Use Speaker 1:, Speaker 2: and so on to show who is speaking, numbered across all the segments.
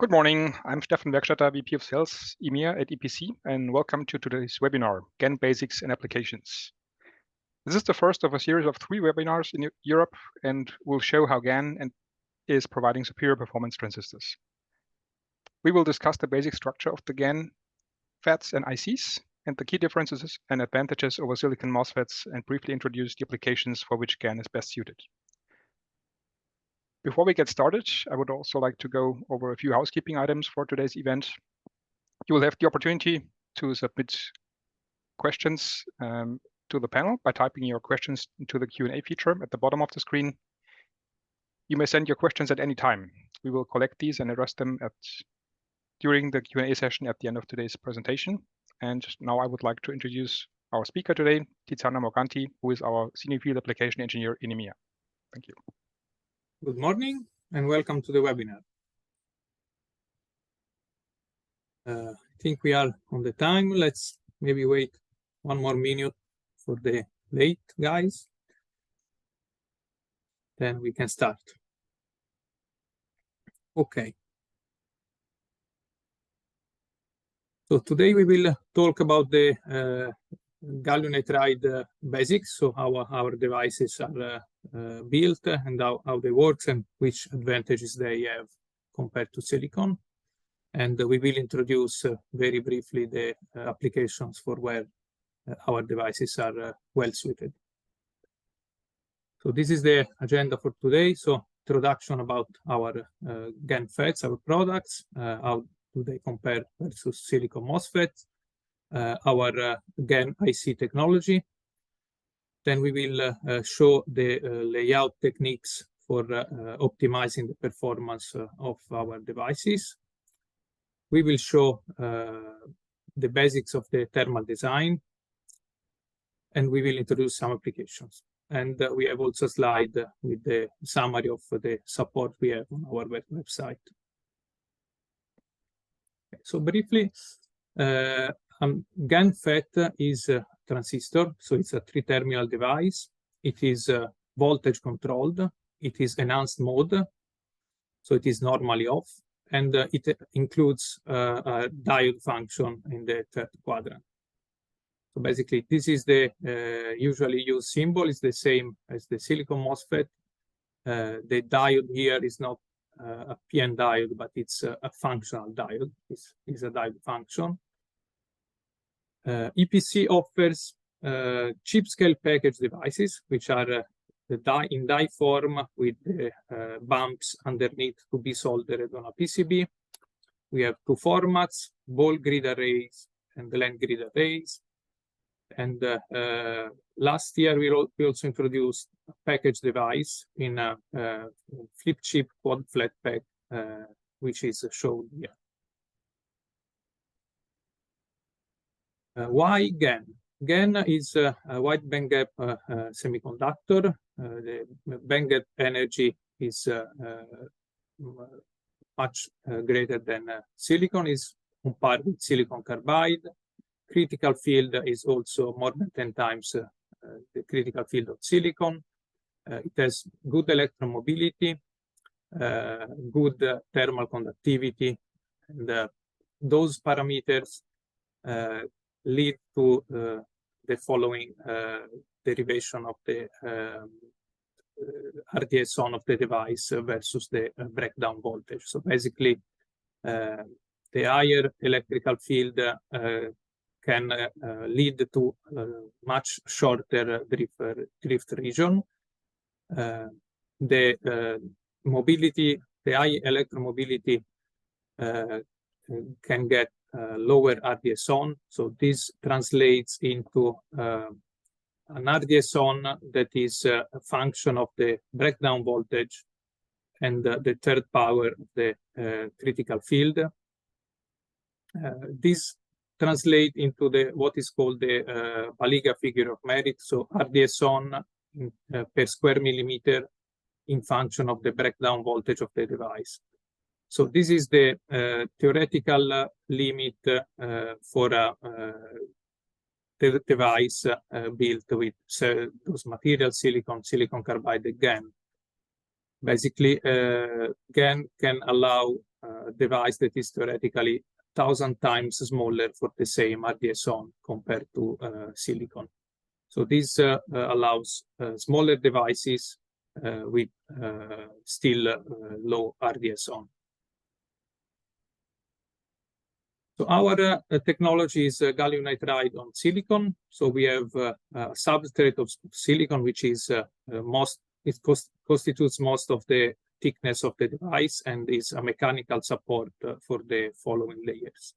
Speaker 1: Good morning. I'm Stefan Werkstatter, VP of Sales, EMEA at EPC, and welcome to today's webinar, GaN Basics and Applications. This is the first of a series of 3 webinars in Europe, and will show how GaN is providing superior performance transistors. We will discuss the basic structure of the GaN FETs and ICs, and the key differences and advantages over silicon MOSFETs, and briefly introduce the applications for which GaN is best suited. Before we get started, I would also like to go over a few housekeeping items for today's event. You will have the opportunity to submit questions to the panel by typing your questions into the Q&A feature at the bottom of the screen. You may send your questions at any time. We will collect these and address them during the Q&A session at the end of today's presentation. And now I would like to introduce our speaker today, Tiziana Morganti, who is our Senior Field Application Engineer in EMEA. Thank you.
Speaker 2: Good morning and welcome to the webinar. I think we are on the time. Let's maybe wait one more minute for the late guys. Then we can start. Okay. So today we will talk about the gallium nitride basics, so how our devices are built and how they work and which advantages they have compared to silicon. And we will introduce very briefly the applications for where our devices are well suited. So this is the agenda for today. So introduction about our GaN FETs, our products, how do they compare versus silicon MOSFETs, our GaN IC technology. Then we will show the layout techniques for optimizing the performance of our devices. We will show the basics of the thermal design, and we will introduce some applications. And we have also a slide with the summary of the support we have on our website. So briefly, GaN FET is a transistor, so it's a 3-terminal device. It is voltage controlled. It is enhanced mode, so it is normally off, and it includes a diode function in the 3rd quadrant. So basically, this is the usually used symbol. It's the same as the silicon MOSFET. The diode here is not a PN diode, but it's a functional diode. It's a diode function. EPC offers chip scale package devices, which are in die form with the bumps underneath to be soldered on a PCB. We have 2 formats, ball grid arrays and land grid arrays. And last year we also introduced a package device in a flip chip quad flat pack, which is shown here. Why GaN? GaN is a wide bandgap semiconductor. The bandgap energy is much greater than silicon, is compared with silicon carbide. Critical field is also more than 10 times the critical field of silicon. It has good electromobility, good thermal conductivity, and those parameters lead to the following derivation of the RDS(on) of the device versus the breakdown voltage. So basically, the higher electrical field can lead to much shorter drift region. The mobility, the high electromobility can get lower RDS(on). So this translates into an RDS(on) that is a function of the breakdown voltage and the 3rd power of the critical field. This translates into what is called the Baliga figure of merit. So RDS(on) per square millimeter in function of the breakdown voltage of the device. So this is the theoretical limit for the device built with those materials, silicon carbide, GaN. Basically, GaN can allow a device that is theoretically 1,000 times smaller for the same RDS(on) compared to silicon. So this allows smaller devices with still low RDS(on). So our technology is gallium nitride on silicon. So we have a substrate of silicon, which is constitutes most of the thickness of the device and is a mechanical support for the following layers.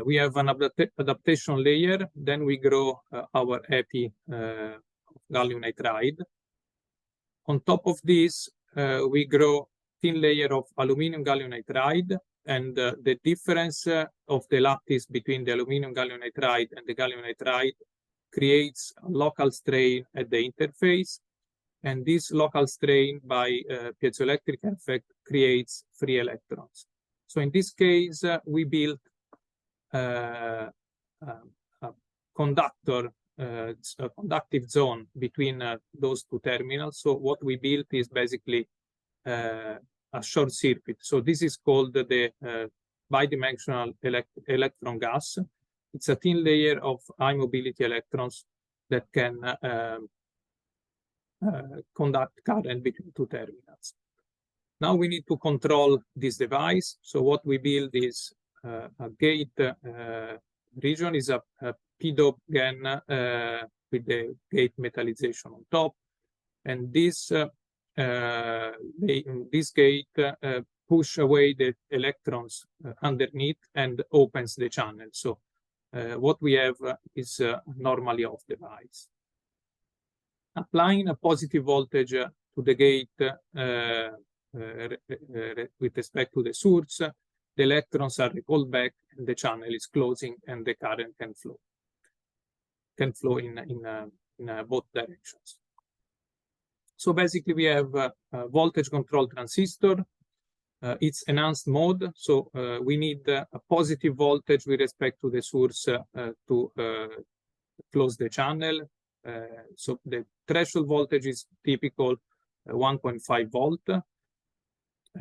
Speaker 2: We have an adaptation layer, then we grow our epi gallium nitride. On top of this, we grow thin layer of aluminum gallium nitride, and the difference of the lattice between the aluminum gallium nitride and the gallium nitride creates a local strain at the interface, and this local strain by piezoelectric effect creates free electrons. So in this case, we built a conductive zone between those two terminals. So what we built is basically a short circuit. So this is called the bidimensional electron gas. It's a thin layer of high mobility electrons that can conduct current between two terminals. Now we need to control this device. So what we build is a gate region, is a p-doped GaN with the gate metallization on top, and this gate push away the electrons underneath and opens the channel. So what we have is normally off device. Applying a positive voltage to the gate with respect to the source, the electrons are recalled back and the channel is closing and the current can flow in both directions. So basically we have a voltage control transistor. It's enhanced mode, so we need a positive voltage with respect to the source to close the channel. So the threshold voltage is typical 1.5 volt.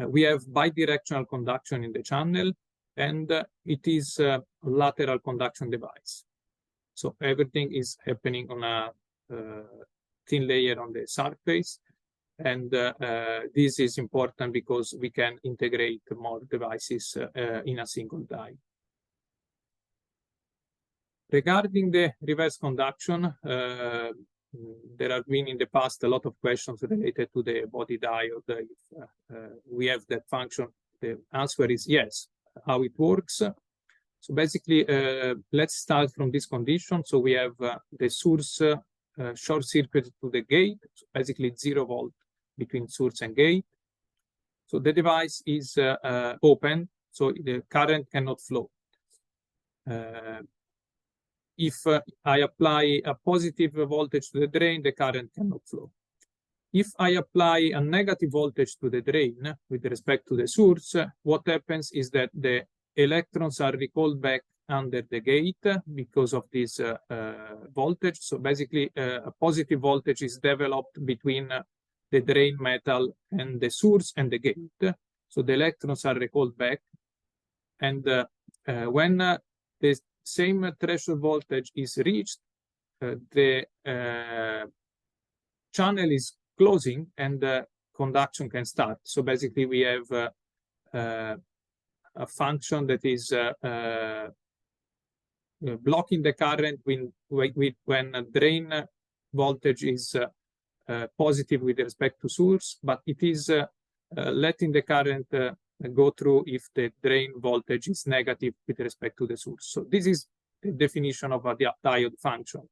Speaker 2: We have bidirectional conduction in the channel, and it is a lateral conduction device. So everything is happening on a thin layer on the surface, and this is important because we can integrate more devices in a single die. Regarding the reverse conduction, there have been in the past a lot of questions related to the body diode. If we have that function, the answer is yes. How it works? So basically, let's start from this condition. So we have the source short circuit to the gate, so basically 0 volt between source and gate. So the device is open, so the current cannot flow. If I apply a positive voltage to the drain, the current cannot flow. If I apply a negative voltage to the drain with respect to the source, what happens is that the electrons are recalled back under the gate because of this voltage. So basically, a positive voltage is developed between the drain metal and the source and the gate. So the electrons are recalled back. And when the same threshold voltage is reached, the channel is closing and conduction can start. So basically we have a function that is blocking the current when drain voltage is positive with respect to source, but it is letting the current go through if the drain voltage is negative with respect to the source. So this is the definition of a diode function.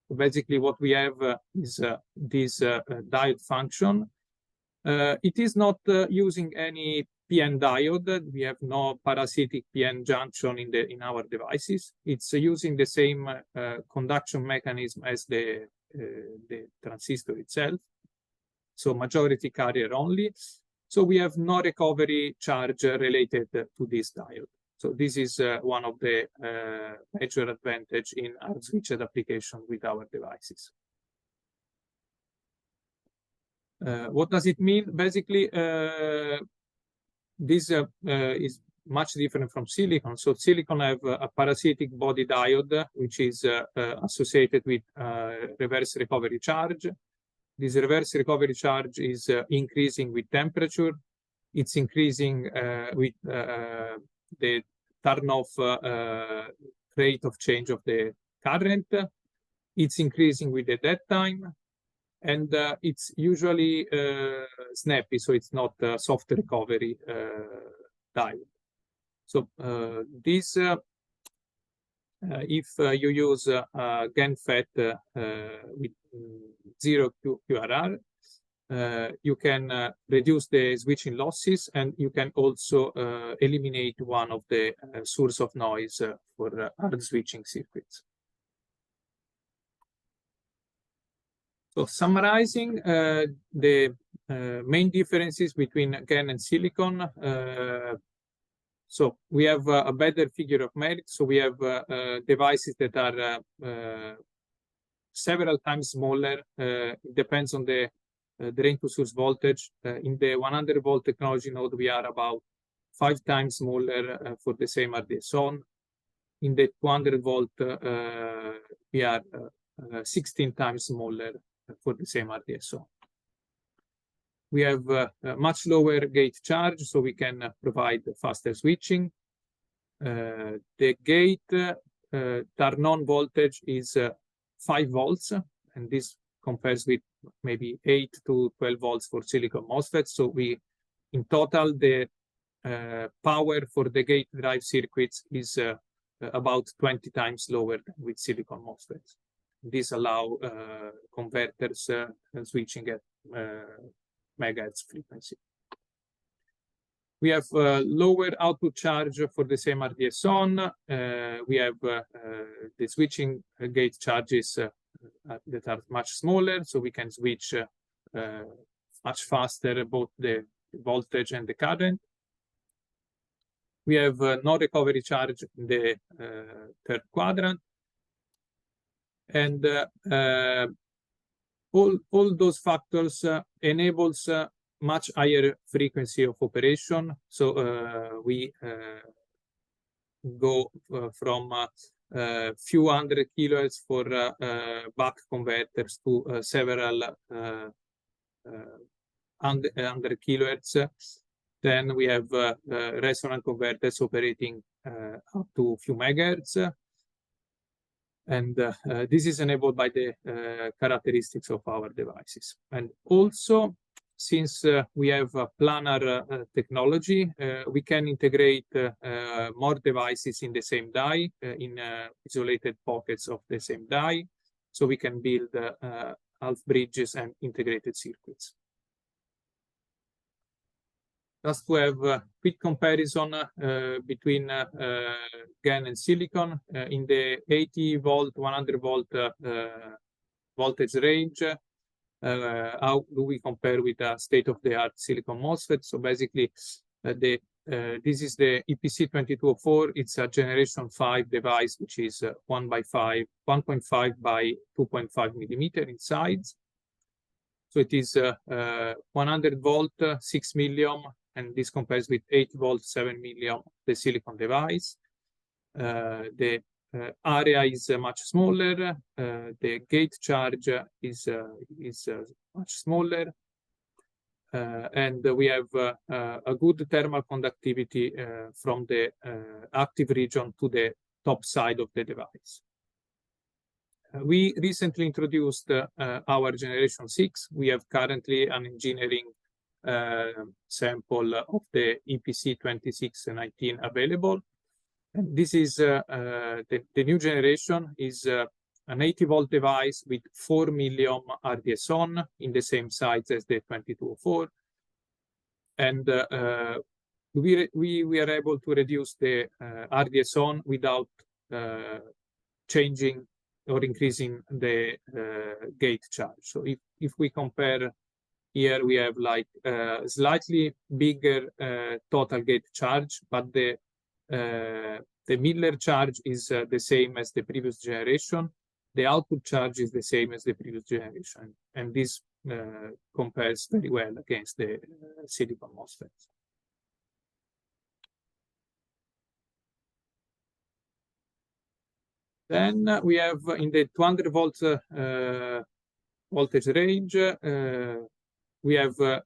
Speaker 2: So basically what we have is this diode function. It is not using any PN diode. We have no parasitic PN junction in our devices. It's using the same conduction mechanism as the transistor itself. So majority carrier only. So we have no recovery charge related to this diode. So this is one of the major advantage in hard switched application with our devices. What does it mean? Basically, this is much different from silicon. So silicon have a parasitic body diode, which is associated with reverse recovery charge. This reverse recovery charge is increasing with temperature. It's increasing with the turn-off rate of change of the current. It's increasing with the dead time. And it's usually snappy, so it's not a soft recovery diode. So this, if you use GaN FET with 0 QRR, you can reduce the switching losses, and you can also eliminate one of the source of noise for hard switching circuits. So summarizing the main differences between GaN and silicon, so we have a better figure of merit. So we have devices that are several times smaller. It depends on the drain to source voltage. In the 100 volt technology node, we are about 5 times smaller for the same RDS(on). In the 200 volt, we are 16 times smaller for the same RDS(on). We have much lower gate charge, so we can provide faster switching. The gate turn-on voltage is 5 volts, and this compares with maybe 8 to 12 volts for silicon MOSFETs. So in total, the power for the gate drive circuits is about 20 times lower than with silicon MOSFETs. This allow converters switching at megahertz frequency. We have lower output charge for the same RDS(on). We have the switching gate charges that are much smaller, so we can switch much faster both the voltage and the current. We have no recovery charge in the third quadrant. And all those factors enables much higher frequency of operation. So we go from few hundred kilohertz for buck converters to several hundred kilohertz. Then we have resonant converters operating up to few megahertz. And this is enabled by the characteristics of our devices. And also, since we have a planar technology, we can integrate more devices in the same die, in isolated pockets of the same die. So we can build half bridges and integrated circuits. Just to have a quick comparison between GaN and silicon, in the 80 volt, 100 volt voltage range, how do we compare with a state-of-the-art silicon MOSFET? So basically, this is the EPC2204. It's a generation 5 device, which is 1.5 by 2.5 millimeter in size. So it is 100 volt, 6 million, and this compares with 8 volt, 7 million, the silicon device. The area is much smaller. The gate charge is much smaller. And we have a good thermal conductivity from the active region to the top side of the device. We recently introduced our generation 6. We have currently an engineering sample of the EPC2619 available. And this is the new generation is an 80 volt device with 4 million RDS(on) in the same size as the 2204. And we are able to reduce the RDS(on) without changing or increasing the gate charge. So if we compare here, we have like slightly bigger total gate charge, but the Miller charge is the same as the previous generation. The output charge is the same as the previous generation. And this compares very well against the silicon MOSFETs. Then we have in the 200 volt voltage range, we have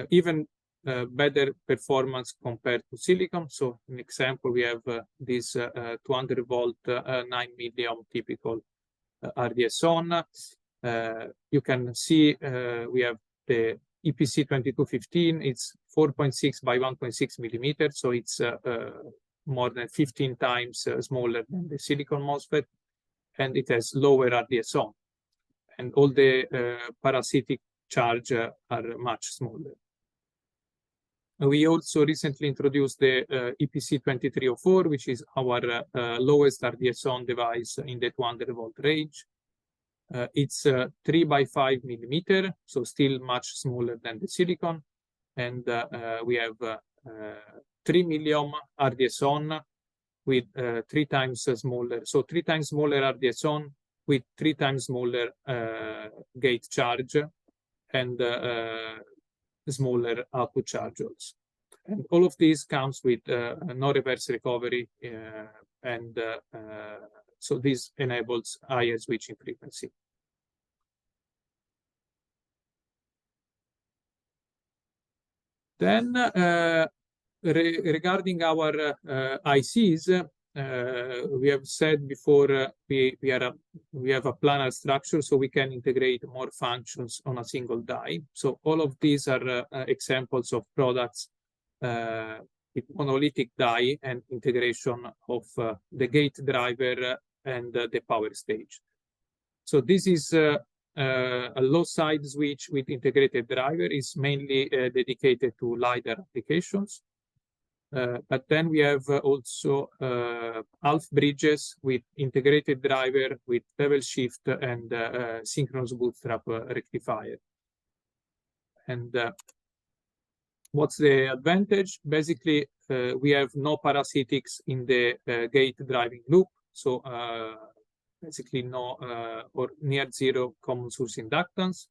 Speaker 2: even better performance compared to silicon. So, an example, we have this 200 volt 9 milliohm typical RDS-on. You can see we have the EPC 2215. It's 4.6 by 1.6 millimeters, so it's more than 15 times smaller than the silicon MOSFET, and it has lower RDS-on. And all the parasitic charge are much smaller. We also recently introduced the EPC 2304, which is our lowest RDS-on device in the 200 volt range. It's 3 by 5 millimeter, so still much smaller than the silicon. And we have 3 milliohm RDS-on with 3 times smaller, so 3 times smaller RDS-on with 3 times smaller gate charge and smaller output charge also. And all of these comes with no reverse recovery, and so this enables higher switching frequency. Then regarding our ICs, we have said before we have a planar structure, so we can integrate more functions on a single die. So all of these are examples of products with monolithic die and integration of the gate driver and the power stage. So this is a low side switch with integrated driver, is mainly dedicated to LiDAR applications. But then we have also half bridges with integrated driver, with level shift and synchronous bootstrap rectifier. And what's the advantage? Basically, we have no parasitics in the gate driving loop. So basically no or near zero common source inductance.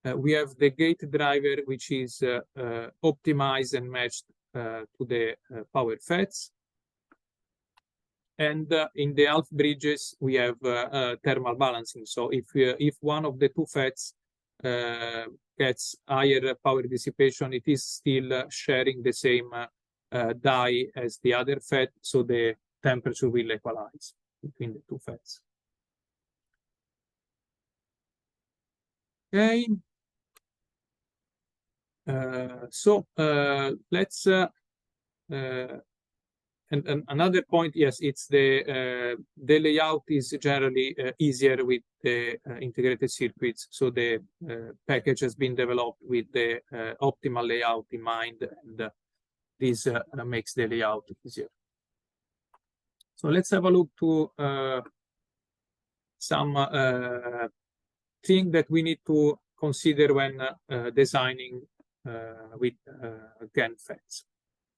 Speaker 2: We have the gate driver, which is optimized and matched to the power FETs. And in the half bridges, we have thermal balancing. So if one of the two FETs gets higher power dissipation, it is still sharing the same die as the other FET, so the temperature will equalize between the two FETs. Okay. So let's and another point, yes, it's the layout is generally easier with the integrated circuits. So the package has been developed with the optimal layout in mind, and this makes the layout easier. So let's have a look to some thing that we need to consider when designing with GaN FETs.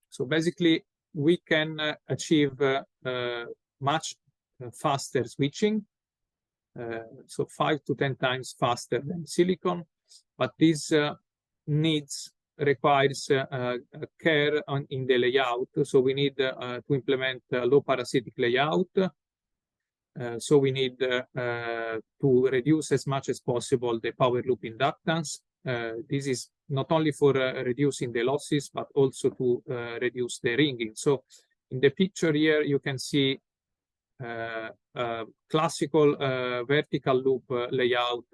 Speaker 2: So basically, we can achieve much faster switching, so 5 to 10 times faster than silicon, but this requires care in the layout. So we need to implement a low parasitic layout. So we need to reduce as much as possible the power loop inductance. This is not only for reducing the losses, but also to reduce the ringing. So in the picture here, you can see classical vertical loop layout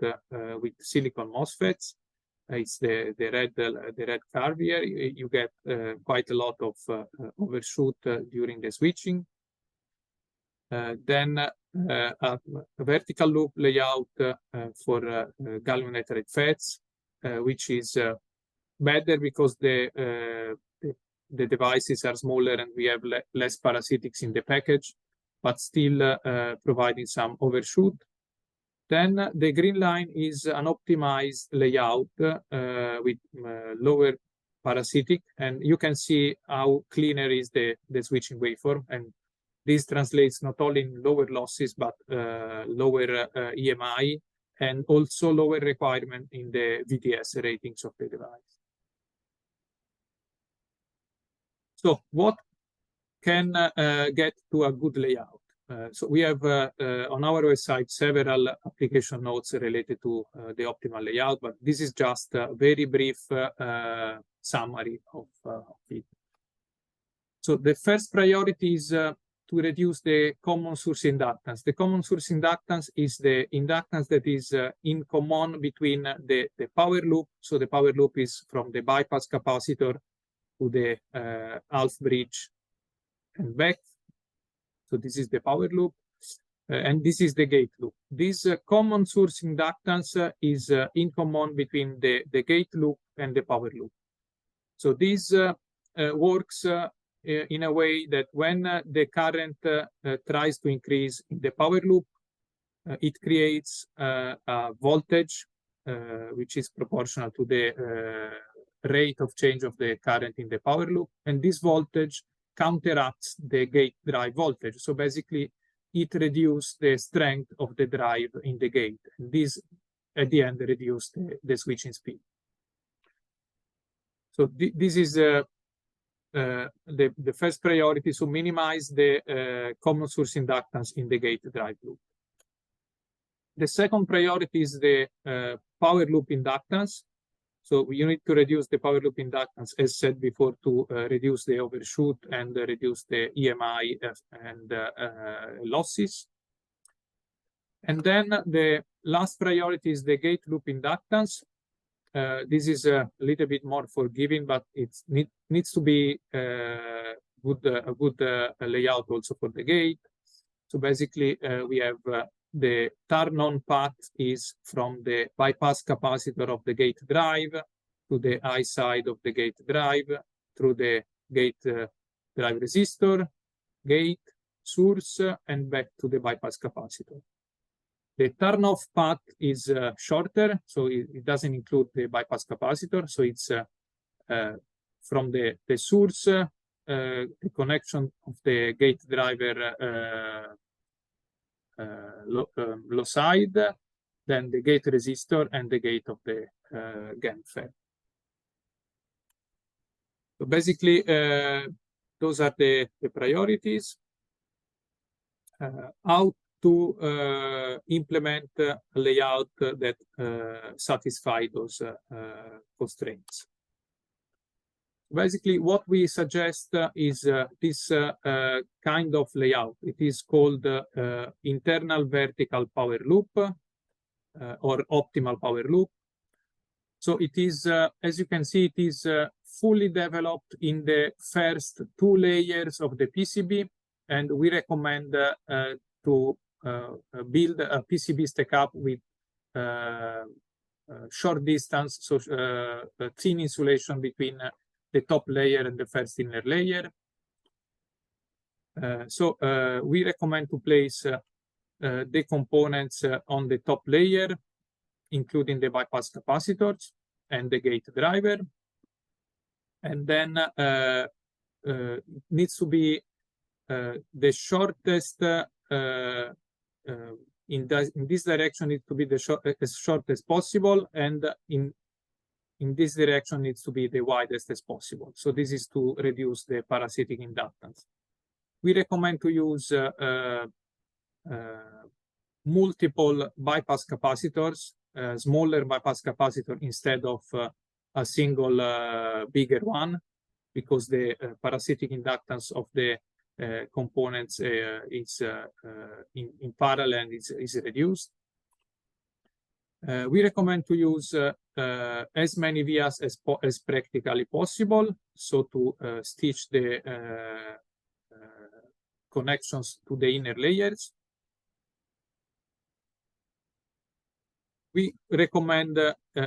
Speaker 2: with silicon MOSFETs. It's the red curve here. You get quite a lot of overshoot during the switching. Then a vertical loop layout for gallium nitride FETs, which is better because the devices are smaller and we have less parasitics in the package, but still providing some overshoot. Then the green line is an optimized layout with lower parasitic, and you can see how cleaner is the switching waveform, and this translates not only in lower losses, but lower EMI and also lower requirement in the VDS ratings of the device. So what can get to a good layout? So we have on our website several application notes related to the optimal layout, but this is just a very brief summary of it. So the first priority is to reduce the common source inductance. The common source inductance is the inductance that is in common between the power loop. So the power loop is from the bypass capacitor to the half bridge and back. So this is the power loop, and this is the gate loop. This common source inductance is in common between the gate loop and the power loop. So this works in a way that when the current tries to increase in the power loop, it creates a voltage which is proportional to the rate of change of the current in the power loop, and this voltage counteracts the gate drive voltage. So basically, it reduces the strength of the drive in the gate. And this, at the end, reduces the switching speed. So this is the first priority, so minimize the common source inductance in the gate drive loop. The second priority is the power loop inductance. So you need to reduce the power loop inductance, as said before, to reduce the overshoot and reduce the EMI and losses. And then the last priority is the gate loop inductance. This is a little bit more forgiving, but it needs to be a good layout also for the gate. So basically, we have the turn-on path is from the bypass capacitor of the gate drive to the I side of the gate drive through the gate drive resistor, gate, source, and back to the bypass capacitor. The turn-off path is shorter, so it doesn't include the bypass capacitor. So it's from the source, the connection of the gate driver low side, then the gate resistor and the gate of the GaN FET. So basically, those are the priorities. How to implement a layout that satisfy those constraints. Basically, what we suggest is this kind of layout. It is called internal vertical power loop or optimal power loop. So it is, as you can see, it is fully developed in the first 2 layers of the PCB, and we recommend to build a PCB stack up with short distance, so thin insulation between the top layer and the first inner layer. So we recommend to place the components on the top layer, including the bypass capacitors and the gate driver. And then needs to be the shortest, in this direction needs to be as short as possible, and in this direction needs to be the widest as possible. So this is to reduce the parasitic inductance. We recommend to use multiple bypass capacitors, smaller bypass capacitor instead of a single bigger one, because the parasitic inductance of the components is in parallel and is reduced. We recommend to use as many vias as practically possible, so to stitch the connections to the inner layers. We recommend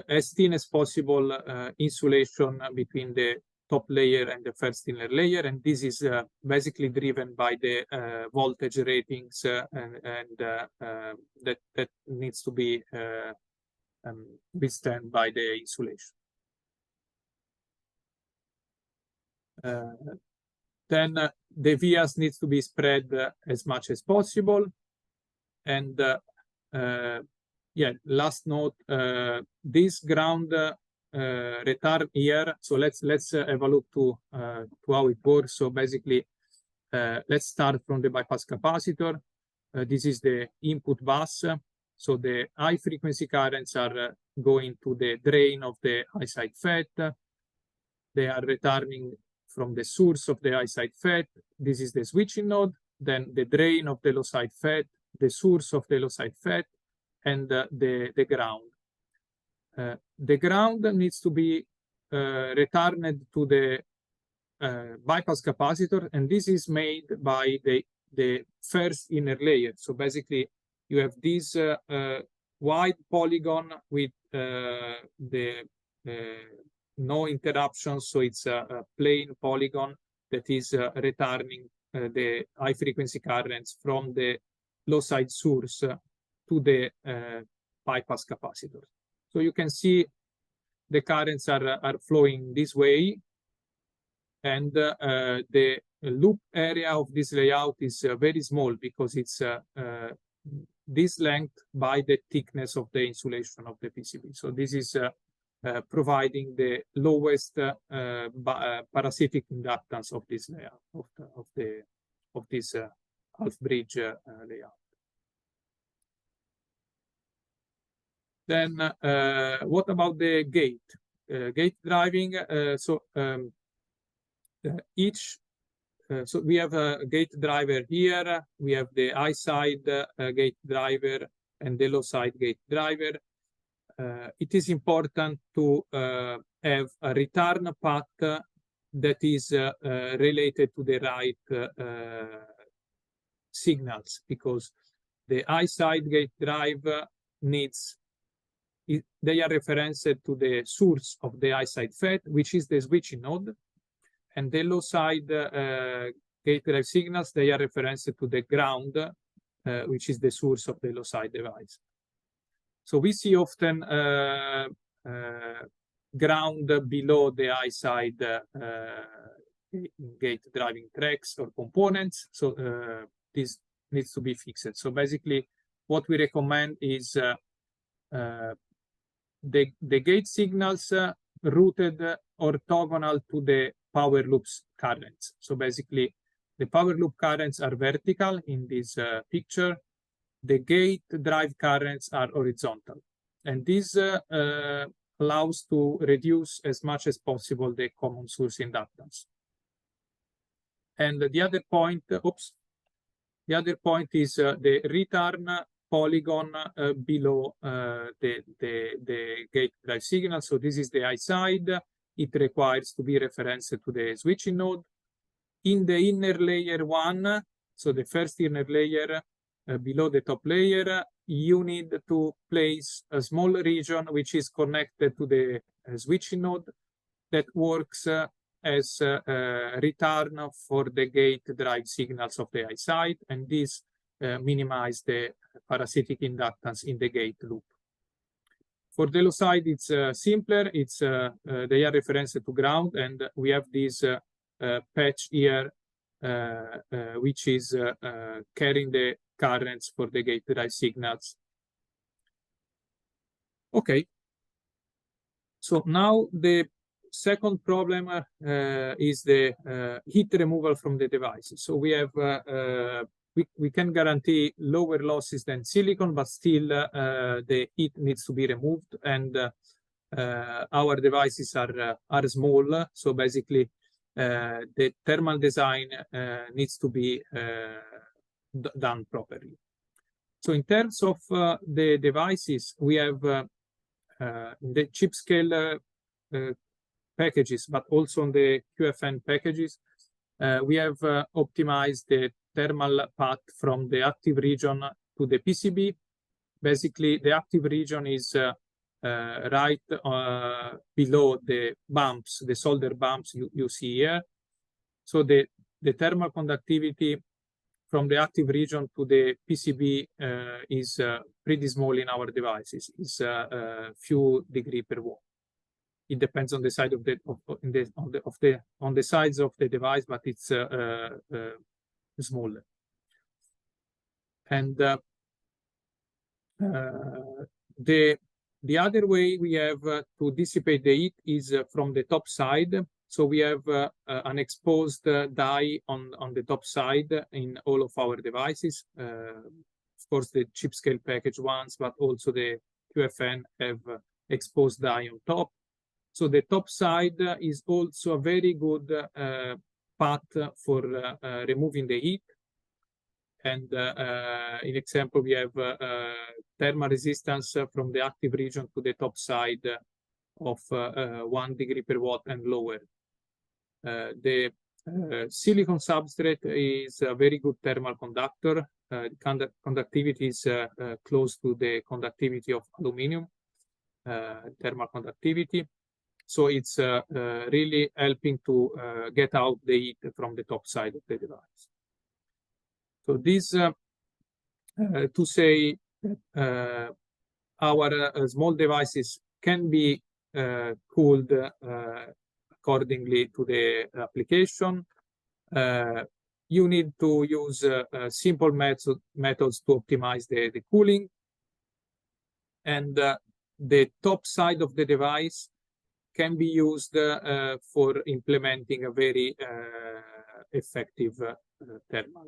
Speaker 2: as thin as possible insulation between the top layer and the first inner layer, and this is basically driven by the voltage ratings and that needs to be withstand by the insulation. Then the vias needs to be spread as much as possible, and yeah, last note, this ground return here. So let's have a look to how it works. So basically, let's start from the bypass capacitor. This is the input bus. So the high frequency currents are going to the drain of the high side FET. They are returning from the source of the high side FET. This is the switching node. Then the drain of the low side FET, the source of the low side FET, and the ground. The ground needs to be returned to the bypass capacitor, and this is made by the first inner layer. So basically, you have this wide polygon with the no interruptions, so it's a plain polygon that is returning the high frequency currents from the low side source to the bypass capacitor. So you can see the currents are flowing this way, and the loop area of this layout is very small because it's this length by the thickness of the insulation of the PCB. So this is providing the lowest parasitic inductance of this layout of this half bridge layout. Then what about the gate? Gate driving. So we have a gate driver here. We have the high side gate driver and the low side gate driver. It is important to have a return path that is related to the right signals, because the high side gate drive needs, they are referenced to the source of the high side FET, which is the switching node, and the low side gate drive signals, they are referenced to the ground, which is the source of the low side device. So we see often ground below the high side gate driving tracks or components. So this needs to be fixed. So basically, what we recommend is the gate signals routed orthogonal to the power loops currents. So basically, the power loop currents are vertical in this picture. The gate drive currents are horizontal. And this allows to reduce as much as possible the common source inductance. And the other point, the other point is the return polygon below the gate drive signal. So this is the high side. It requires to be referenced to the switching node. In the inner layer 1, so the first inner layer below the top layer, you need to place a small region which is connected to the switching node that works as a return for the gate drive signals of the high side, and this minimize the parasitic inductance in the gate loop. For the low side, it's simpler. It's they are referenced to ground, and we have this patch here, which is carrying the currents for the gate drive signals. Okay. So now the second problem is the heat removal from the devices. So we have we can guarantee lower losses than silicon, but still the heat needs to be removed, and our devices are small. So basically, the thermal design needs to be done properly. So in terms of the devices, we have the chip scale packages, but also on the QFN packages, we have optimized the thermal path from the active region to the PCB. Basically, the active region is right below the bumps, the solder bumps you see here. So the thermal conductivity from the active region to the PCB is pretty small in our devices. It's a few degrees per watt. It depends on the side of on the sides of the device, but it's smaller. And The other way we have to dissipate the heat is from the top side. So we have an exposed die on the top side in all of our devices. Of course, the chip scale package ones, but also the QFN have exposed die on top. So the top side is also a very good path for removing the heat. And in example, we have thermal resistance from the active region to the top side of 1 degree per watt and lower. The silicon substrate is a very good thermal conductor. Conductivity is close to the conductivity of aluminum, thermal conductivity. So it's really helping to get out the heat from the top side of the device. So this to say our small devices can be cooled accordingly to the application. You need to use simple methods to optimize the cooling. And the top side of the device can be used for implementing a very effective thermal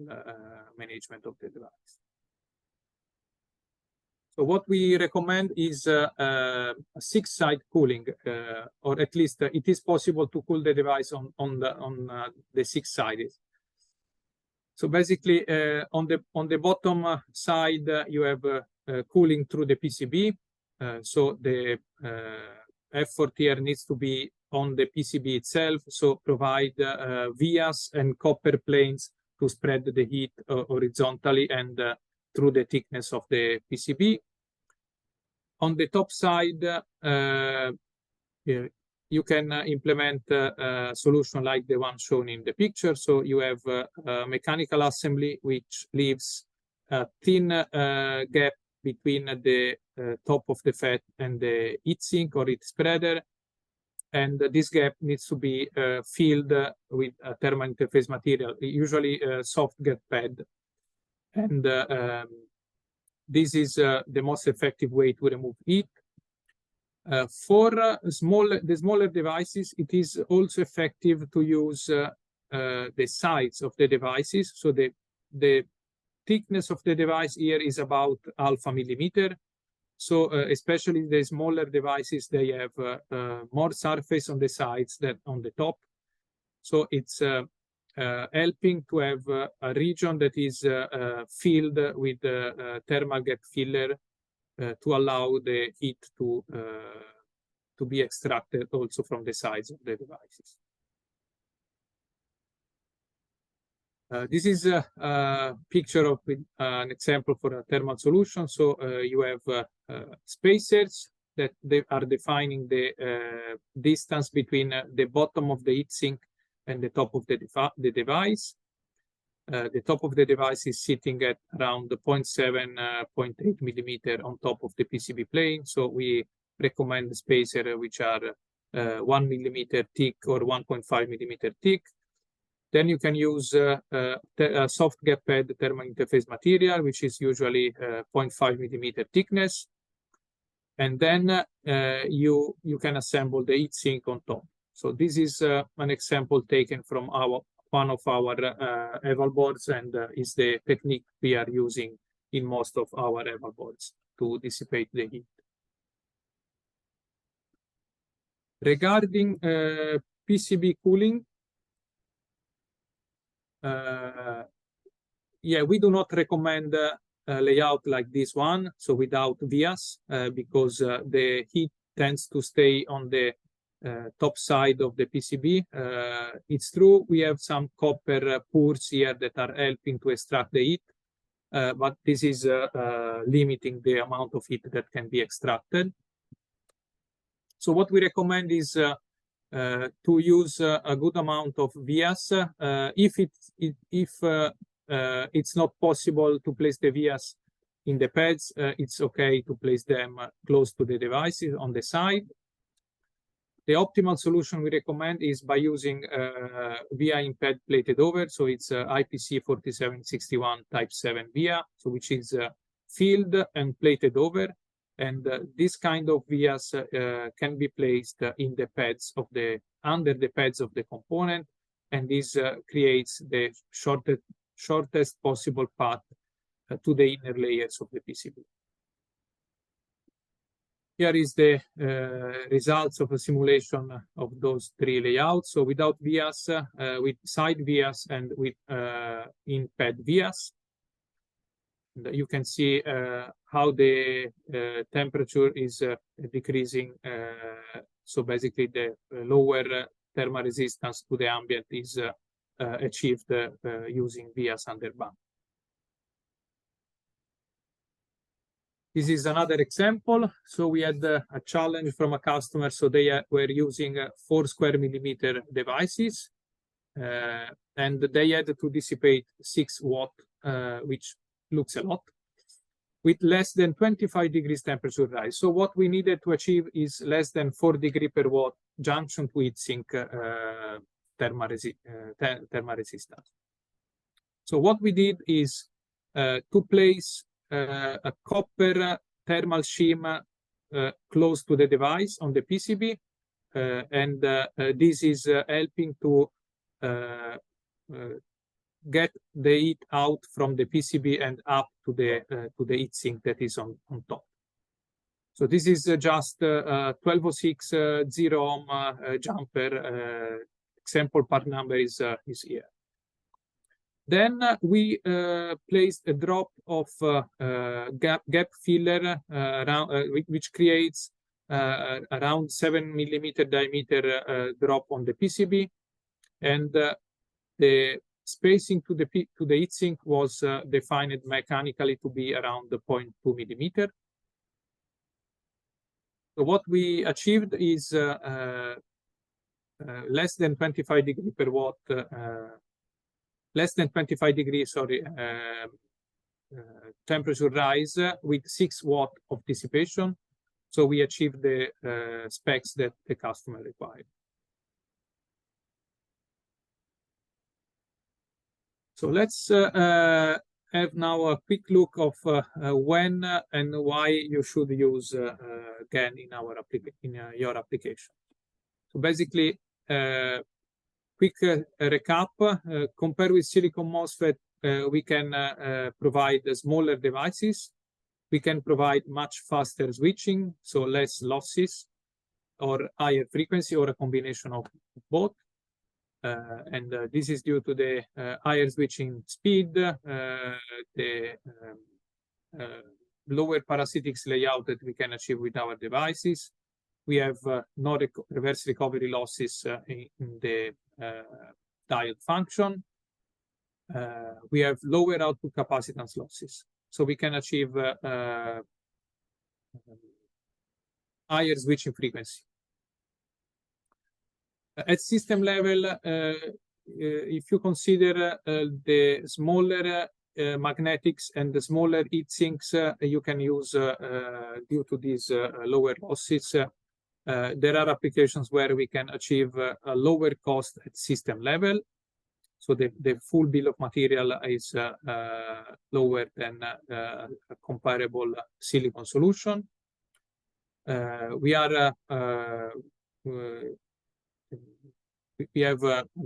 Speaker 2: management of the device. So what we recommend is a 6-side cooling, or at least it is possible to cool the device on the 6 sides. So basically, on the bottom side, you have cooling through the PCB. So the effort here needs to be on the PCB itself. So provide vias and copper planes to spread the heat horizontally and through the thickness of the PCB. On the top side, you can implement a solution like the one shown in the picture. So you have a mechanical assembly which leaves a thin gap between the top of the FET and the heatsink or heat spreader. And this gap needs to be filled with a thermal interface material, usually a soft gap pad. And this is the most effective way to remove heat. For the smaller devices, it is also effective to use the sides of the devices. So the thickness of the device here is about ½ millimeter. So especially the smaller devices, they have more surface on the sides than on the top. So it's helping to have a region that is filled with thermal gap filler to allow the heat to be extracted also from the sides of the devices. This is a picture of an example for a thermal solution. So you have spacers that they are defining the distance between the bottom of the heatsink and the top of the device. The top of the device is sitting at around 0.7, 0.8 millimeter on top of the PCB plane. So we recommend spacers which are 1 millimeter thick or 1.5 millimeter thick. Then you can use a soft gap pad thermal interface material, which is usually 0.5 millimeter thickness. And then you can assemble the heatsink on top. So this is an example taken from one of our eval boards, and is the technique we are using in most of our eval boards to dissipate the heat. Regarding PCB cooling, we do not recommend a layout like this one, so without vias, because the heat tends to stay on the top side of the PCB. It's true, we have some copper pores here that are helping to extract the heat, but this is limiting the amount of heat that can be extracted. So what we recommend is to use a good amount of vias. If it's not possible to place the vias in the pads, it's okay to place them close to the devices on the side. The optimal solution we recommend is by using via in pad plated over. So it's IPC 4761 type 7 via, so which is filled and plated over. And this kind of vias can be placed in the pads of under the pads of the component, and this creates the shortest possible path to the inner layers of the PCB. Here is the results of a simulation of those three layouts. So without vias, with side vias, and with in-pad vias. And you can see how the temperature is decreasing. So basically, the lower thermal resistance to the ambient is achieved using vias under band. This is another example. So we had a challenge from a customer. So they were using 4 square millimeter devices, and they had to dissipate 6 watt, which looks a lot, with less than 25 degrees temperature rise. So what we needed to achieve is less than 4 degree per watt junction to heat sink thermal resistance. So what we did is to place a copper thermal shim close to the device on the PCB, and this is helping to get the heat out from the PCB and up to the heatsink that is on top. So this is just 1206 0 ohm jumper. Example part number is here. Then we placed a drop of gap filler which creates around 7 millimeter diameter drop on the PCB, and the spacing to the heatsink was defined mechanically to be around 0.2 millimeter. So what we achieved is less than 25 degree per watt. Less than 25 degrees, sorry, temperature rise with 6 watt of dissipation. So we achieved the specs that the customer required. So let's have now a quick look of when and why you should use GaN in your application. So basically, quick recap, compared with silicon MOSFET, we can provide smaller devices. We can provide much faster switching, so less losses, or higher frequency, or a combination of both. And this is due to the higher switching speed, the lower parasitics layout that we can achieve with our devices. We have no reverse recovery losses in the diode function. We have lower output capacitance losses, so we can achieve higher switching frequency. At system level, if you consider the smaller magnetics and the smaller heat sinks you can use due to these lower losses, there are applications where we can achieve a lower cost at system level. So the full bill of material is lower than a comparable silicon solution. We have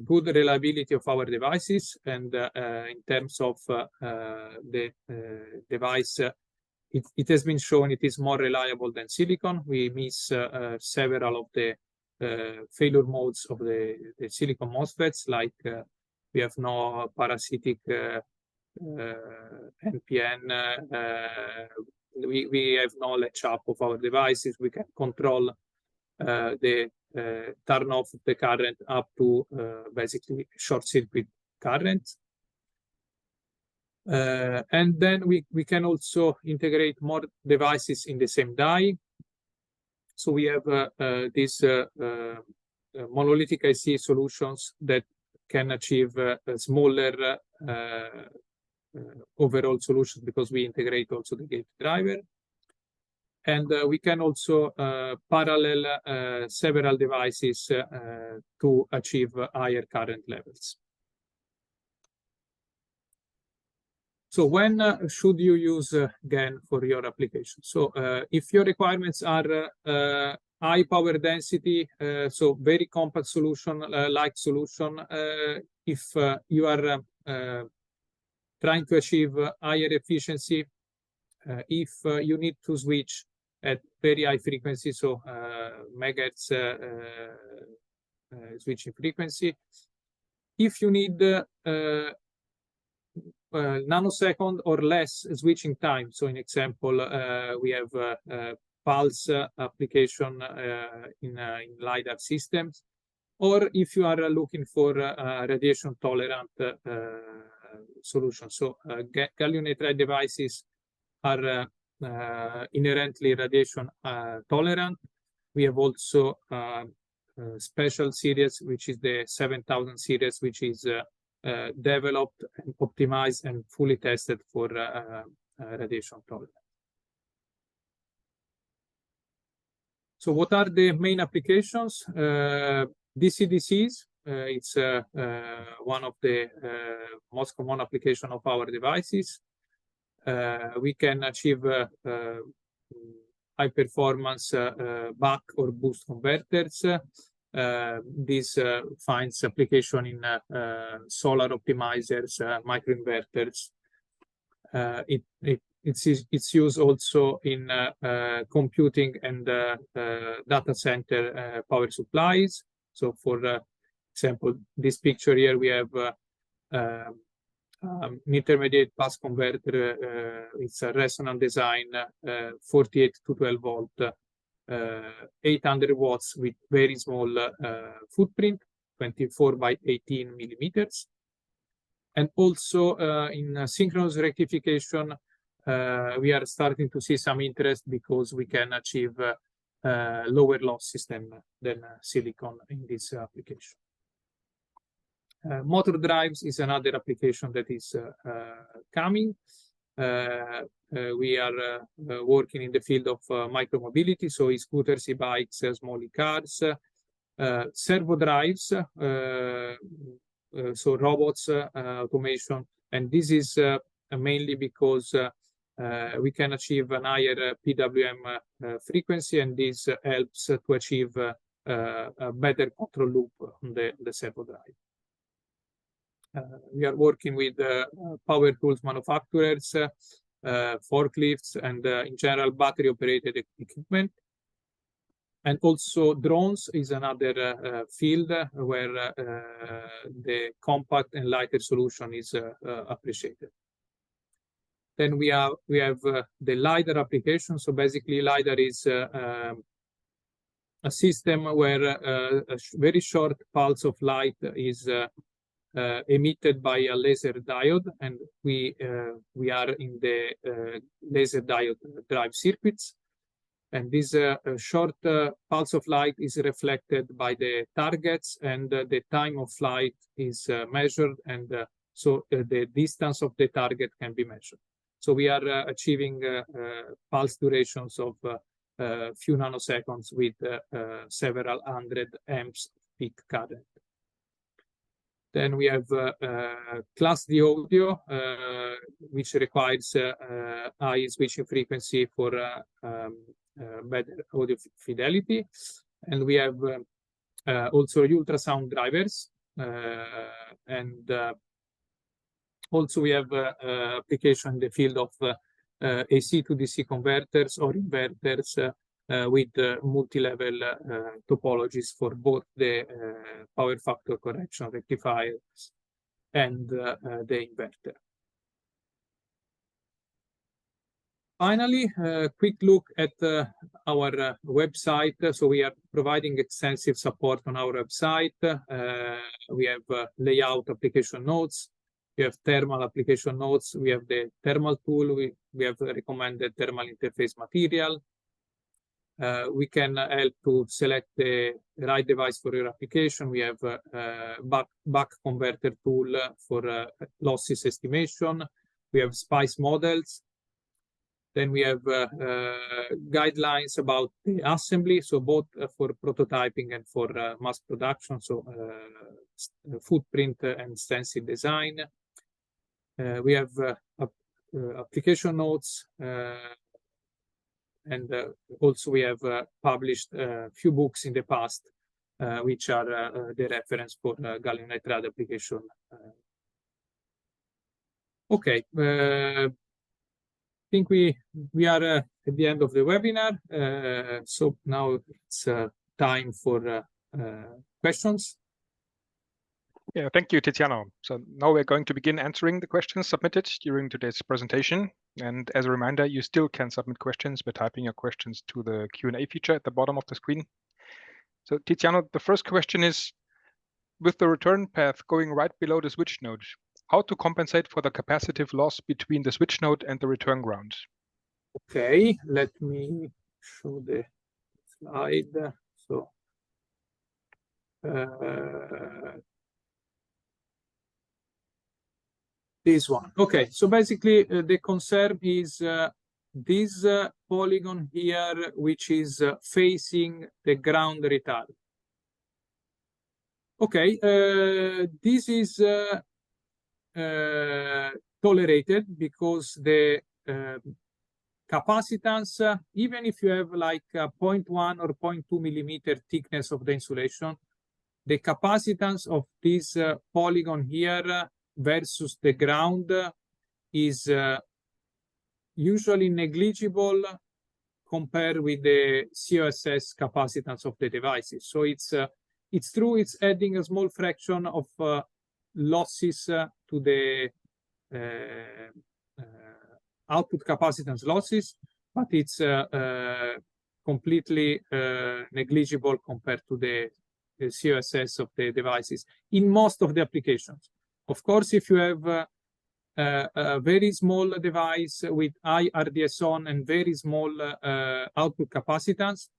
Speaker 2: good reliability of our devices, and in terms of the device, it has been shown it is more reliable than silicon. We miss several of the failure modes of the silicon MOSFETs, like we have no parasitic NPN. We have no latch up of our devices. We can control the turn off of the current up to basically short circuit current. And then we can also integrate more devices in the same die. So we have these monolithic IC solutions that can achieve a smaller overall solution, because we integrate also the gate driver. And we can also parallel several devices to achieve higher current levels. So when should you use GaN for your application? So if your requirements are high power density, so very compact solution, light solution, if you are trying to achieve higher efficiency, if you need to switch at very high frequency, so megahertz switching frequency, if you need nanosecond or less switching time. So in example, we have pulse application in LiDAR systems, or if you are looking for radiation tolerant solution. So gallium nitride devices are inherently radiation tolerant. We have also special series, which is the 7000 series, which is developed and optimized and fully tested for radiation tolerance. So what are the main applications? DC-DCs, it's one of the most common application of our devices. We can achieve high performance buck or boost converters. This finds application in solar optimizers, microinverters. It's used also in computing and data center power supplies. So for example, this picture here, we have intermediate bus converter. It's a resonant design, 48 to 12 volt, 800 watts with very small footprint, 24 by 18 millimeters. And also in synchronous rectification, we are starting to see some interest because we can achieve lower losses than silicon in this application. Motor drives is another application that is coming. We are working in the field of micromobility, so e-scooters, e-bikes, small e-cars, servo drives, so robots, automation, and this is mainly because we can achieve a higher PWM frequency, and this helps to achieve a better control loop on the servo drive. We are working with power tools manufacturers, forklifts, and in general battery operated equipment. And also drones is another field where the compact and lighter solution is appreciated. Then we have the LiDAR application. So basically LiDAR is a system where a very short pulse of light is emitted by a laser diode, and we are in the laser diode drive circuits. And this short pulse of light is reflected by the targets, and the time of flight is measured, and so the distance of the target can be measured. So we are achieving pulse durations of few nanoseconds with several hundred amps peak current. Then we have Class D audio, which requires high switching frequency for better audio fidelity. And we have also ultrasound drivers. And also we have application in the field of AC to DC converters or inverters with multi-level topologies for both the power factor correction rectifiers and the inverter. Finally, a quick look at our website. So we are providing extensive support on our website. We have layout application notes. We have thermal application notes. We have the thermal tool. We have recommended thermal interface material. We can help to select the right device for your application. We have buck converter tool for losses estimation. We have SPICE models. Then we have guidelines about the assembly, so both for prototyping and for mass production, so footprint and stencil design. we have application notes, and also we have published a few books in the past, which are the reference for gallium nitride application. Okay, I think we are at the end of the webinar, so now it's time for questions.
Speaker 1: Yeah, thank you, Tiziano. So now we're going to begin answering the questions submitted during today's presentation. And as a reminder, you still can submit questions by typing your questions to the Q&A feature at the bottom of the screen. So Tiziano, the first question is, with the return path going right below the switch node, how to compensate for the capacitive loss between the switch node and the return ground?
Speaker 2: Okay, let me show the slide. So this one. Okay, so basically the concern is this polygon here, which is facing the ground retard. Okay, this is tolerated because the capacitance, even if you have like a 0.1 or 0.2 millimeter thickness of the insulation, the capacitance of this polygon here versus the ground is usually negligible compared with the COSS capacitance of the devices. So it's true, it's adding a small fraction of losses to the output capacitance losses, but it's completely negligible compared to the COSS of the devices in most of the applications. Of course, if you have a very small device with high RDS(on) and very small output capacitance,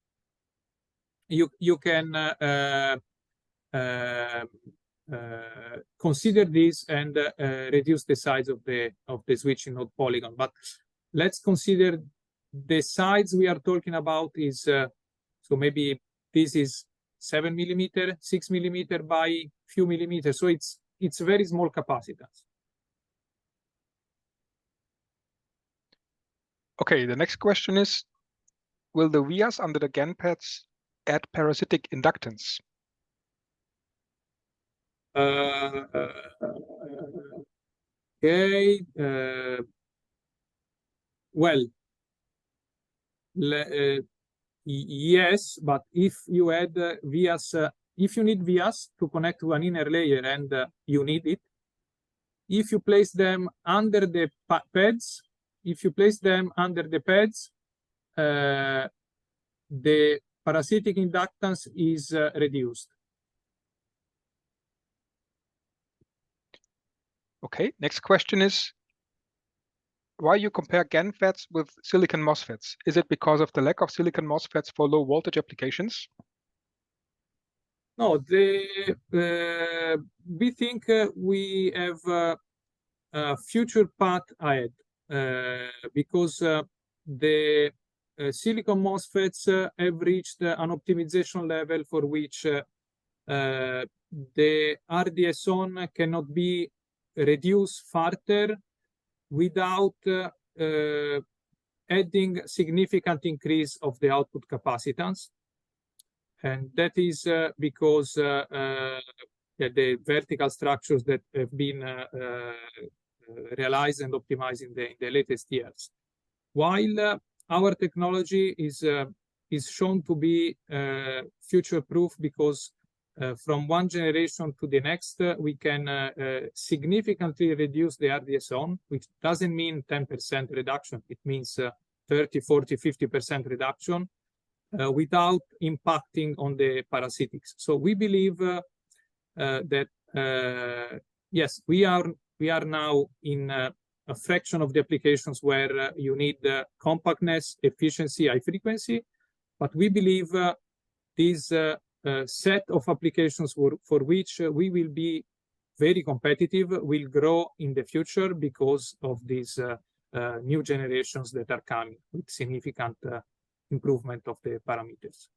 Speaker 2: you can consider this and reduce the size of the switching node polygon. But let's consider the size we are talking about is so maybe this is 7 millimeter, 6 millimeter by few millimeters. So it's very small capacitance.
Speaker 1: Okay, the next question is, will the vias under the GaN pads add parasitic inductance?
Speaker 2: Okay. Well, yes, but if you add vias, if you need vias to connect to an inner layer and you need it, if you place them under the pads, the parasitic inductance is reduced.
Speaker 1: Okay, next question is, why you compare GaN FETs with silicon MOSFETs? Is it because of the lack of silicon MOSFETs for low voltage applications?
Speaker 2: No, we think we have a future path ahead because the silicon MOSFETs have reached an optimization level for which the RDS(on) cannot be reduced further without adding significant increase of the output capacitance. And that is because the vertical structures that have been realized and optimized in the latest years. While our technology is shown to be future-proof because from one generation to the next, we can significantly reduce the RDS(on), which doesn't mean 10% reduction. It means 30, 40, 50% reduction without impacting on the parasitics. So we believe that, yes, we are now in a fraction of the applications where you need compactness, efficiency, high frequency, but we believe this set of applications for which we will be very competitive will grow in the future because of these new generations that are coming with significant improvement of the parameters.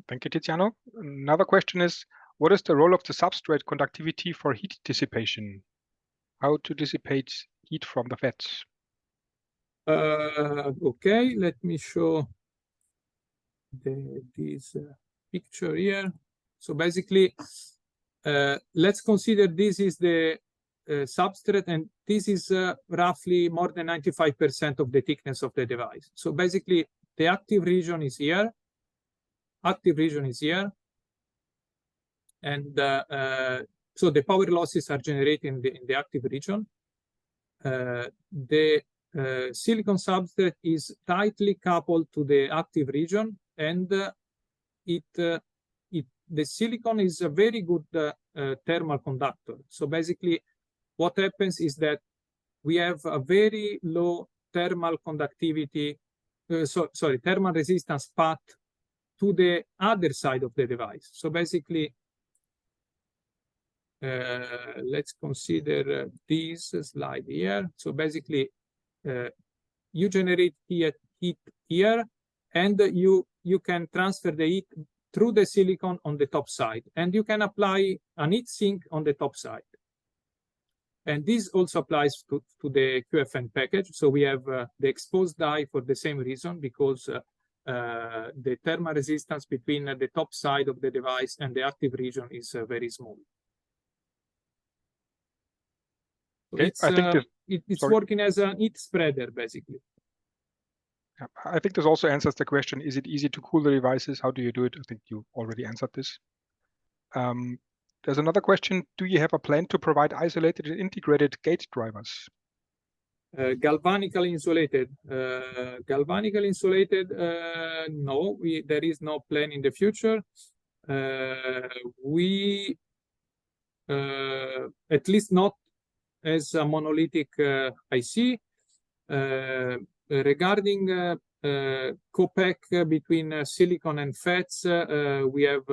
Speaker 1: Thank you, Tiziano. Another question is, What is the role of the substrate conductivity for heat dissipation? How to dissipate heat from the FETs?
Speaker 2: Okay, let me show this picture here. So basically, let's consider this is the substrate, and this is roughly more than 95% of the thickness of the device. So basically, the active region is here. Active region is here. And so the power losses are generated in the active region. The silicon substrate is tightly coupled to the active region, and the silicon is a very good thermal conductor. So basically, what happens is that we have a very low thermal conductivity, thermal resistance path to the other side of the device. So basically, let's consider this slide here. So basically, you generate heat here, and you can transfer the heat through the silicon on the top side, and you can apply an heat sink on the top side. And this also applies to the QFN package. So we have the exposed die for the same reason, because the thermal resistance between the top side of the device and the active region is very small.
Speaker 1: Okay,
Speaker 2: it's working as a heat spreader, basically.
Speaker 1: I think this also answers the question, is it easy to cool the devices? How do you do it? I think you already answered this. There's another question. Do you have a plan to provide isolated and integrated gate drivers?
Speaker 2: Galvanically insulated. Galvanically insulated, no, there is no plan in the future. We, at least not as a monolithic IC. Regarding co-pack between silicon and FETs, we have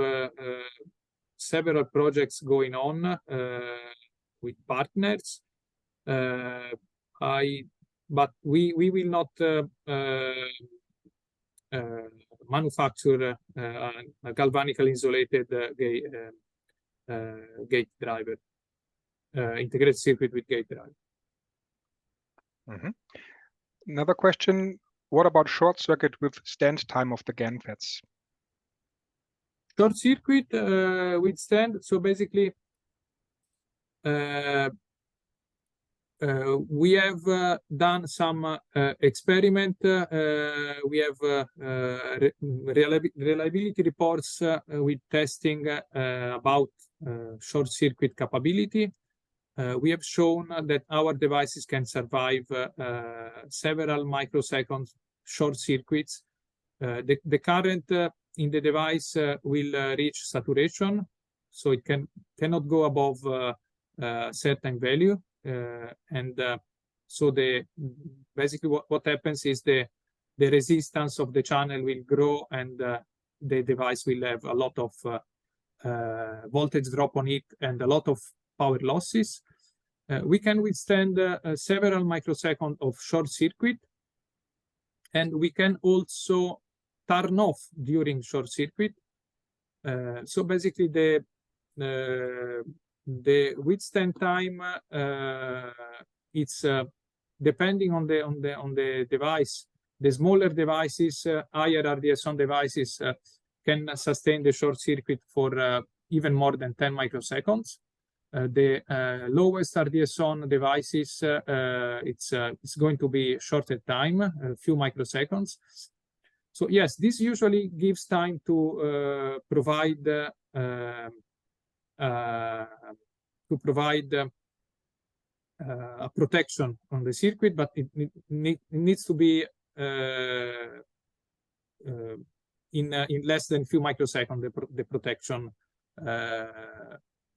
Speaker 2: several projects going on with partners. But we will not manufacture a galvanically insulated gate driver, integrated circuit with gate driver.
Speaker 1: Mm-hmm. Another question, what about short circuit withstand time of the GaN FETs?
Speaker 2: Short circuit withstand, so basically we have done some experiment. We have reliability reports with testing about short circuit capability. We have shown that our devices can survive several microseconds short circuits. The current in the device will reach saturation, so it cannot go above a certain value. So basically what happens is the resistance of the channel will grow, and the device will have a lot of voltage drop on it and a lot of power losses. We can withstand several microseconds of short circuit, and we can also turn off during short circuit. So basically the withstand time, it's depending on the device. The smaller devices, higher RDS(on) devices, can sustain the short circuit for even more than 10 microseconds. The lowest RDS(on) devices, it's going to be shorter time, a few microseconds. So yes, this usually gives time to provide a protection on the circuit, but it needs to be in less than a few microseconds, the protection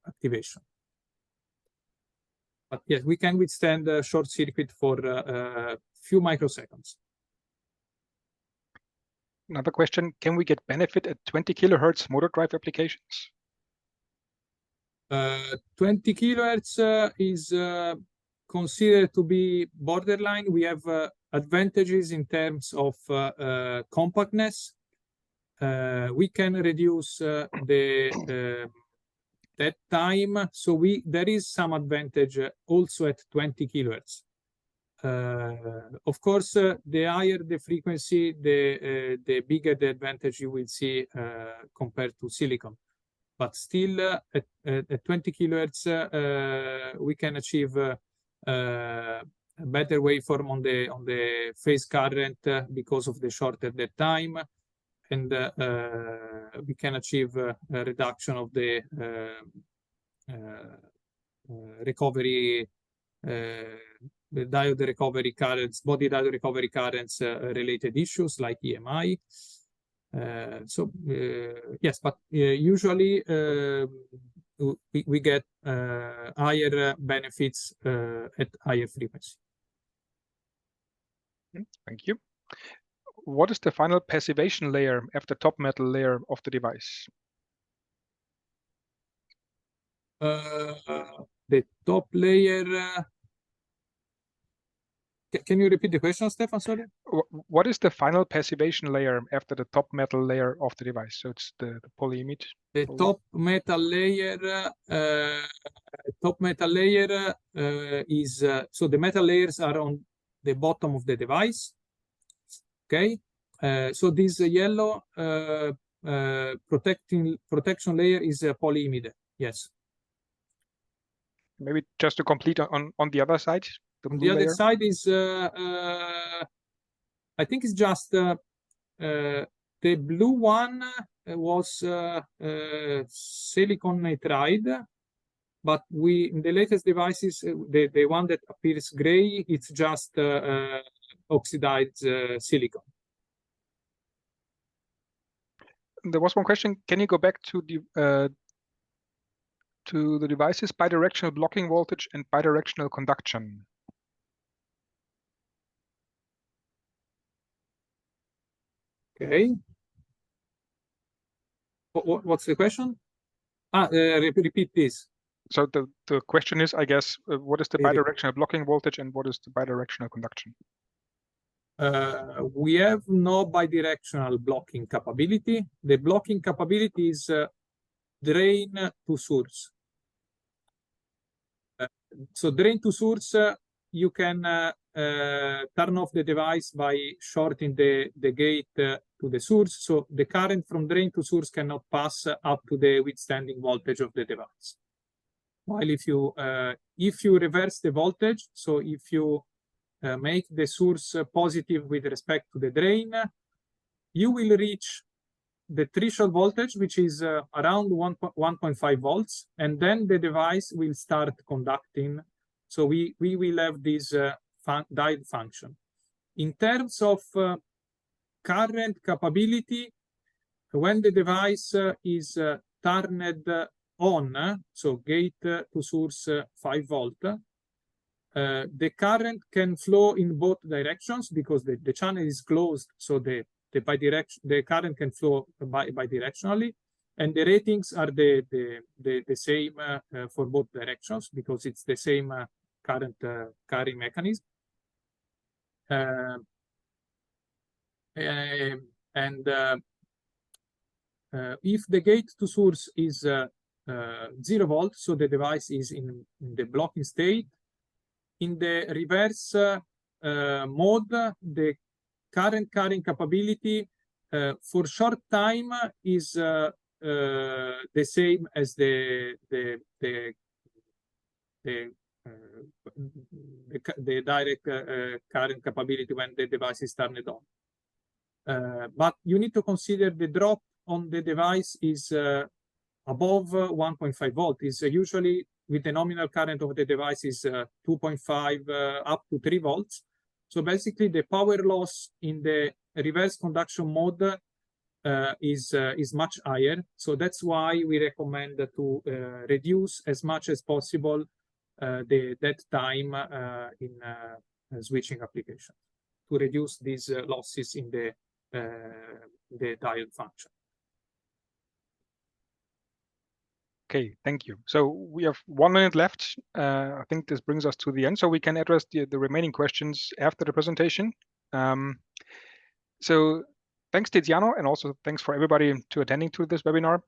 Speaker 2: activation. But yes, we can withstand a short circuit for a few microseconds.
Speaker 1: Another question, can we get benefit at 20 kilohertz motor drive applications?
Speaker 2: 20 kilohertz is considered to be borderline. We have advantages in terms of compactness. We can reduce the that time. So there is some advantage also at 20 kilohertz. Of course, the higher the frequency, the bigger the advantage you will see compared to silicon. But still, at 20 kilohertz, we can achieve a better waveform on the phase current because of the shorter dead time, and we can achieve a reduction of the recovery. The diode recovery currents, body diode recovery currents related issues like EMI. Yes, but usually we get higher benefits at higher frequency.
Speaker 1: Thank you. What is the final passivation layer after top metal layer of the device?
Speaker 2: The top layer. Can you repeat the question, Stefan? Sorry.
Speaker 1: What is the final passivation layer after the top metal layer of the device? So it's the polyimide.
Speaker 2: The top metal layer. Is so the metal layers are on the bottom of the device. Okay. So this yellow protection layer is a polyimide. Yes.
Speaker 1: Maybe just to complete on the other side.
Speaker 2: On the other side is, I think it's just the blue one was silicon nitride, but in the latest devices, the one that appears gray, it's just oxidized silicon.
Speaker 1: There was one question. Can you go back to the devices bidirectional blocking voltage and bidirectional conduction?
Speaker 2: Okay. What's the question? Repeat this.
Speaker 1: So the question is, I guess, what is the bidirectional blocking voltage and what is the bidirectional conduction?
Speaker 2: We have no bidirectional blocking capability. The blocking capability is drain to source. So drain to source, you can turn off the device by shorting the gate to the source. So the current from drain to source cannot pass up to the withstanding voltage of the device. While if you reverse the voltage, so if you make the source positive with respect to the drain, you will reach the threshold voltage, which is around 1.5 volts, and then the device will start conducting. So we will have this diode function. In terms of current capability, when the device is turned on, so gate to source 5 volt, the current can flow in both directions because the channel is closed, so the current can flow bidirectionally, and the ratings are the same for both directions because it's the same current carrying mechanism. If the gate to source is 0 volt, so the device is in the blocking state. In the reverse mode, the current carrying capability for short time is the same as the direct current capability when the device is turned on. But you need to consider the drop on the device is above 1.5 volt. Is usually with the nominal current of the device is 2.5 up to 3 volts. So basically the power loss in the reverse conduction mode is much higher. So that's why we recommend to reduce as much as possible that time in switching application to reduce these losses in the diode function.
Speaker 1: Okay, thank you. So we have 1 minute left. I think this brings us to the end, so we can address the remaining questions after the presentation. So thanks, Tiziano, and also thanks for everybody to attending to this webinar.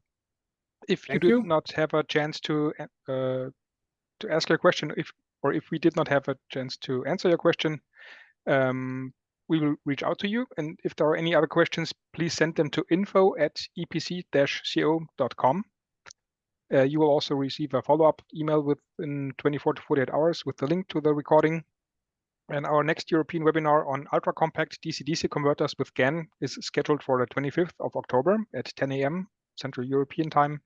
Speaker 1: If you
Speaker 2: Thank
Speaker 1: did
Speaker 2: you.
Speaker 1: not have a chance to ask your question, if we did not have a chance to answer your question, we will reach out to you. And if there are any other questions, please send them to info@epc-co.com. You will also receive a follow-up email within 24 to 48 hours with the link to the recording. And our next European webinar on ultra-compact DC-DC converters with GaN is scheduled for the 25th of October at 10 a.m. Central European time.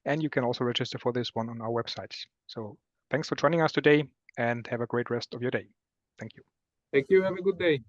Speaker 1: And you can also register for this one on our website. So thanks for joining us today and have a great rest of your day. Thank you.
Speaker 2: Thank you. Have a good day.